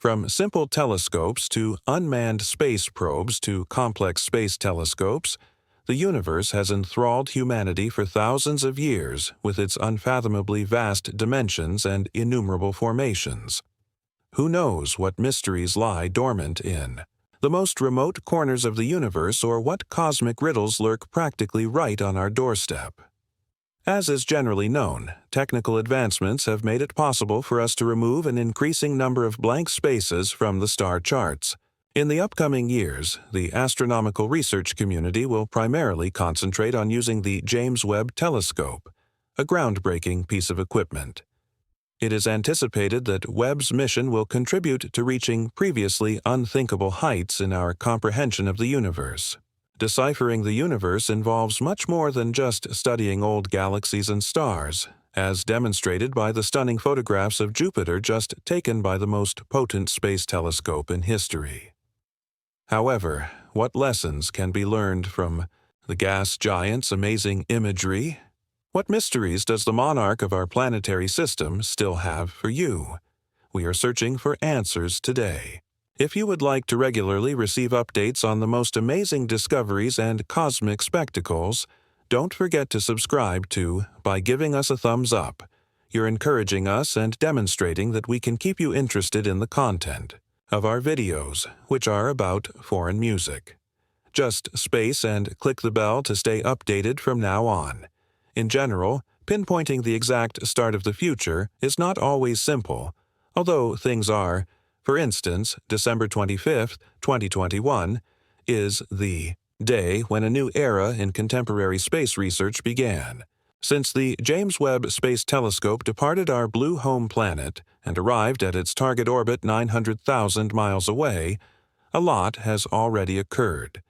From simple telescopes to unmanned space probes to complex space telescopes, the universe has enthralled humanity for thousands of years with its unfathomably vast dimensions and innumerable formations. Who knows what mysteries lie dormant in the most remote corners of the universe, or what cosmic riddles lurk practically right on our doorstep? As is generally known, technical advancements have made it possible for us to remove an increasing number of blank spaces from the star charts. In the upcoming years, the astronomical research community will primarily concentrate on using the James Webb Telescope, a groundbreaking piece of equipment. It is anticipated that Webb's mission will contribute to reaching previously unthinkable heights in our comprehension of the universe. Deciphering the universe involves much more than just studying old galaxies and stars, as demonstrated by the stunning photographs of Jupiter just taken by the most potent space telescope in history. However, what lessons can be learned from the gas giant's amazing imagery? What mysteries does the monarch of our planetary system still have for you? We are searching for answers today. If you would like to regularly receive updates on the most amazing discoveries and cosmic spectacles, don't forget to subscribe by giving us a thumbs up. You're encouraging us and demonstrating that we can keep you interested in the content of our videos, which are about foreign music. Just space and click the bell to stay updated from now on. In general, pinpointing the exact start of the future is not always simple, although things are. For instance, December 25, 2021, is the day when a new era in contemporary space research began. Since the James Webb Space Telescope departed our blue home planet and arrived at its target orbit 900,000 miles away, a lot has already occurred.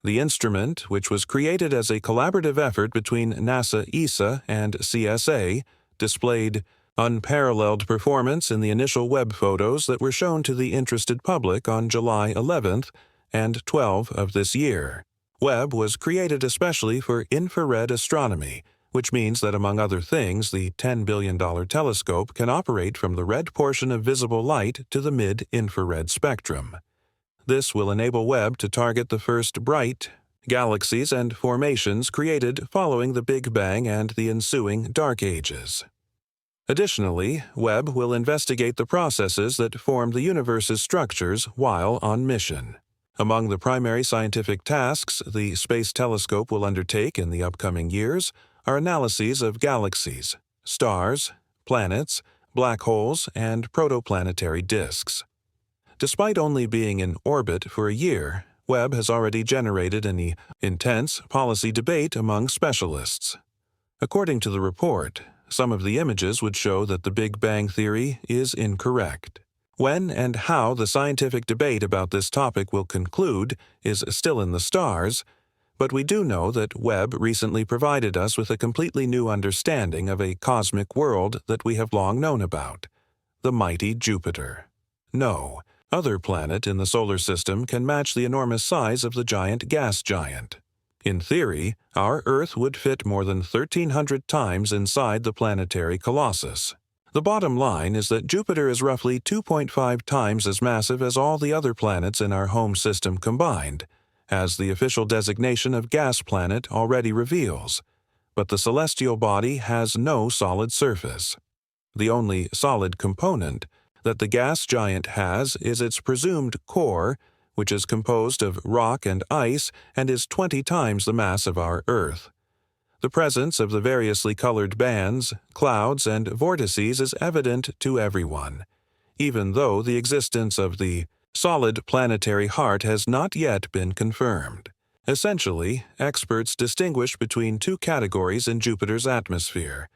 The instrument, which was created as a collaborative effort between NASA ESA and CSA, displayed unparalleled performance in the initial Webb photos that were shown to the interested public on July 11th and 12th of this year. Webb was created especially for infrared astronomy, which means that, among other things, the $10 billion telescope can operate from the red portion of visible light to the mid-infrared spectrum. This will enable Webb to target the first bright galaxies and formations created following the Big Bang and the ensuing Dark Ages. Additionally, Webb will investigate the processes that form the universe's structures while on mission. Among the primary scientific tasks the Space Telescope will undertake in the upcoming years are analyses of galaxies, stars, planets, black holes, and protoplanetary disks. Despite only being in orbit for a year, Webb has already generated an intense policy debate among specialists. According to the report, some of the images would show that the Big Bang theory is incorrect. When and how the scientific debate about this topic will conclude is still in the stars, but we do know that Webb recently provided us with a completely new understanding of a cosmic world that we have long known about, the mighty Jupiter. No other planet in the solar system can match the enormous size of the giant gas giant. In theory, our Earth would fit more than 1,300 times inside the planetary colossus. The bottom line is that Jupiter is roughly 2.5 times as massive as all the other planets in our home system combined, as the official designation of gas planet already reveals. But the celestial body has no solid surface. The only solid component that the gas giant has is its presumed core, which is composed of rock and ice and is 20 times the mass of our Earth. The presence of the variously colored bands, clouds, and vortices is evident to everyone, even though the existence of the solid planetary heart has not yet been confirmed. Essentially, experts distinguish between two categories in Jupiter's atmosphere: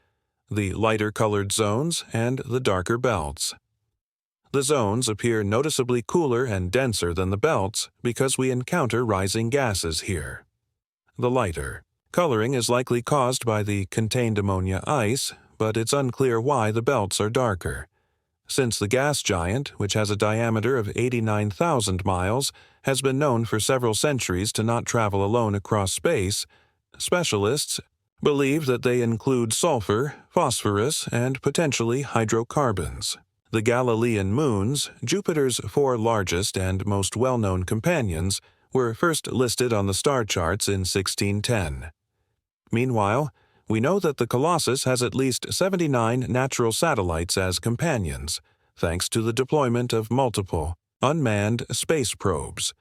the lighter-colored zones and the darker belts. The zones appear noticeably cooler and denser than the belts because we encounter rising gases here. The lighter coloring is likely caused by the contained ammonia ice, but it's unclear why the belts are darker. Since the gas giant, which has a diameter of 89,000 miles, has been known for several centuries to not travel alone across space, specialists believe that they include sulfur, phosphorus, and potentially hydrocarbons. the Galilean moons, Jupiter's four largest and most well-known companions, were first listed on the star charts in 1610. Meanwhile, we know that the Colossus has at least 79 natural satellites as companions, thanks to the deployment of multiple, unmanned space probes.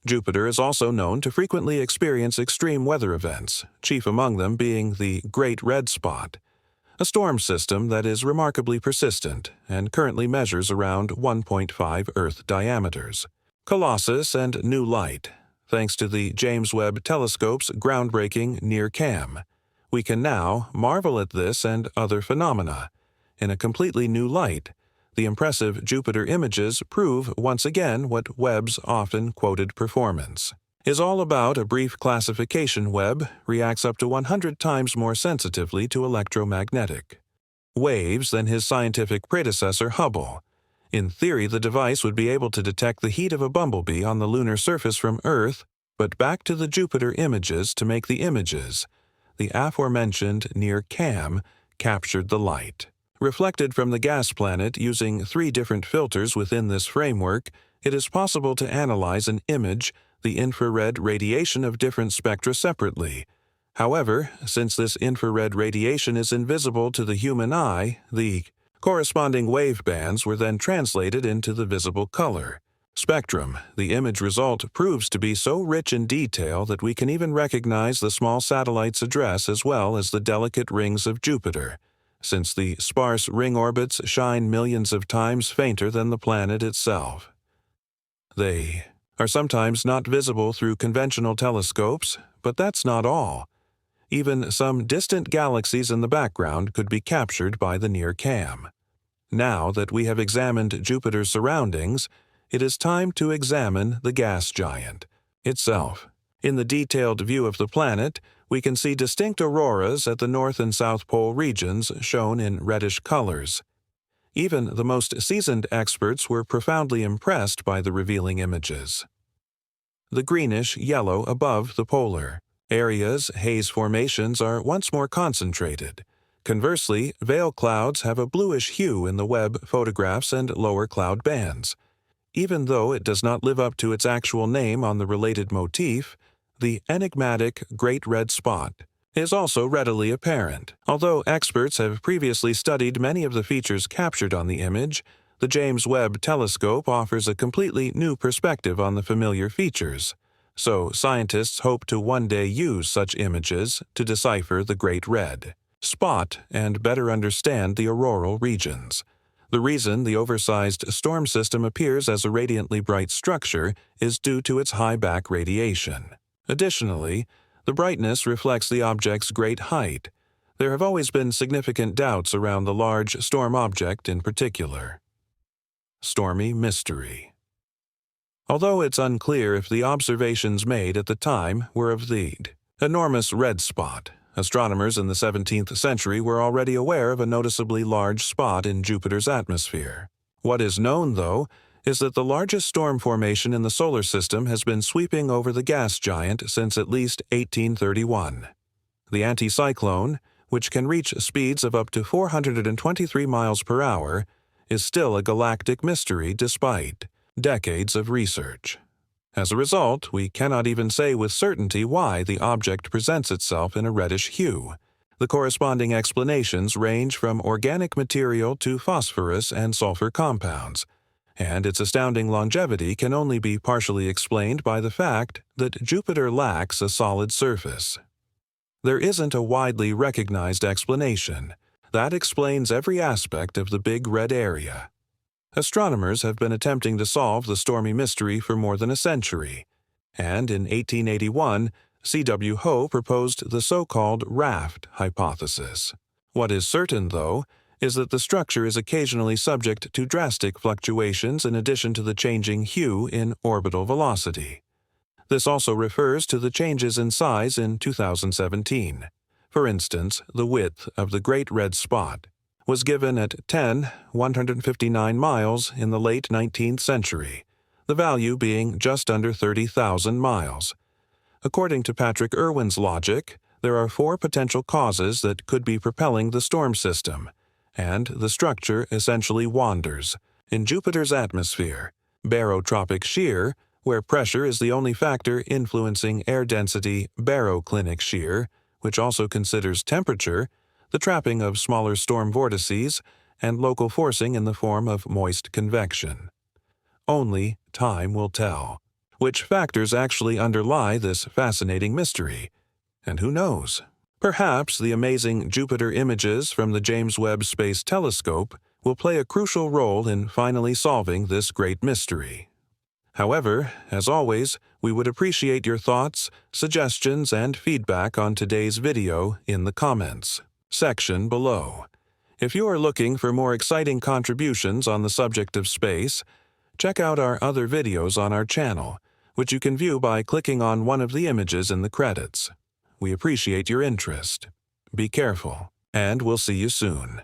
Jupiter is also known to frequently experience extreme weather events, chief among them being the Great Red Spot, a storm system that is remarkably persistent and currently measures around 1.5 Earth diameters. Colossus and new light. Thanks to the James Webb Telescope's groundbreaking NIRCam, we can now marvel at this and other phenomena. In a completely new light, the impressive Jupiter images prove once again what Webb's often quoted performance is all about. A brief classification. Webb reacts up to 100 times more sensitively to electromagnetic waves than his scientific predecessor Hubble. In theory, the device would be able to detect the heat of a bumblebee on the lunar surface from Earth, but back to the Jupiter images to make the images. The aforementioned NIRCam captured the light. Reflected from the gas planet using 3 different filters within this framework, it is possible to analyze an image, the infrared radiation of different spectra separately. However, since this infrared radiation is invisible to the human eye, the corresponding wave bands were then translated into the visible color spectrum. The image result proves to be so rich in detail that we can even recognize the small satellite's address as well as the delicate rings of Jupiter, since the sparse ring orbits shine millions of times fainter than the planet itself. They are sometimes not visible through conventional telescopes, but that's not all. Even some distant galaxies in the background could be captured by the NIRCam. Now that we have examined Jupiter's surroundings, it is time to examine the gas giant itself. In the detailed view of the planet, we can see distinct auroras at the North and South Pole regions shown in reddish colors. Even the most seasoned experts were profoundly impressed by the revealing images. The greenish yellow above the polar areas, haze formations are once more concentrated. Conversely, veil clouds have a bluish hue in the Webb photographs and lower cloud bands. Even though it does not live up to its actual name on the related motif, the enigmatic Great Red Spot is also readily apparent. Although experts have previously studied many of the features captured on the image, the James Webb Telescope offers a completely new perspective on the familiar features. So scientists hope to one day use such images to decipher the Great Red Spot and better understand the auroral regions. The reason the oversized storm system appears as a radiantly bright structure is due to its high back radiation. Additionally, the brightness reflects the object's great height. There have always been significant doubts around the large storm object in particular. Stormy mystery. Although it's unclear if the observations made at the time were of the enormous red spot, astronomers in the 17th century were already aware of a noticeably large spot in Jupiter's atmosphere. What is known, though, is that the largest storm formation in the solar system has been sweeping over the gas giant since at least 1831. The anticyclone, which can reach speeds of up to 423 miles per hour, is still a galactic mystery despite decades of research. As a result, we cannot even say with certainty why the object presents itself in a reddish hue. The corresponding explanations range from organic material to phosphorus and sulfur compounds, and its astounding longevity can only be partially explained by the fact that Jupiter lacks a solid surface. There isn't a widely recognized explanation that explains every aspect of the Big Red Area. Astronomers have been attempting to solve the stormy mystery for more than a century, and in 1881, C.W. Ho proposed the so-called raft hypothesis. What is certain, though, is that the structure is occasionally subject to drastic fluctuations in addition to the changing hue in orbital velocity. This also refers to the changes in size in 2017. For instance, the width of the Great Red Spot was given at 159 miles in the late 19th century, the value being just under 30,000 miles. According to Patrick Irwin's logic, there are 4 potential causes that could be propelling the storm system, and the structure essentially wanders. In Jupiter's atmosphere, barotropic shear, where pressure is the only factor influencing air density, baroclinic shear, which also considers temperature, the trapping of smaller storm vortices, and local forcing in the form of moist convection. Only time will tell which factors actually underlie this fascinating mystery. And who knows? Perhaps the amazing Jupiter images from the James Webb Space Telescope will play a crucial role in finally solving this great mystery. However, as always, we would appreciate your thoughts, suggestions, and feedback on today's video in the comments section below. If you are looking for more exciting contributions on the subject of space, check out our other videos on our channel, which you can view by clicking on one of the images in the credits. We appreciate your interest. Be careful, and we'll see you soon.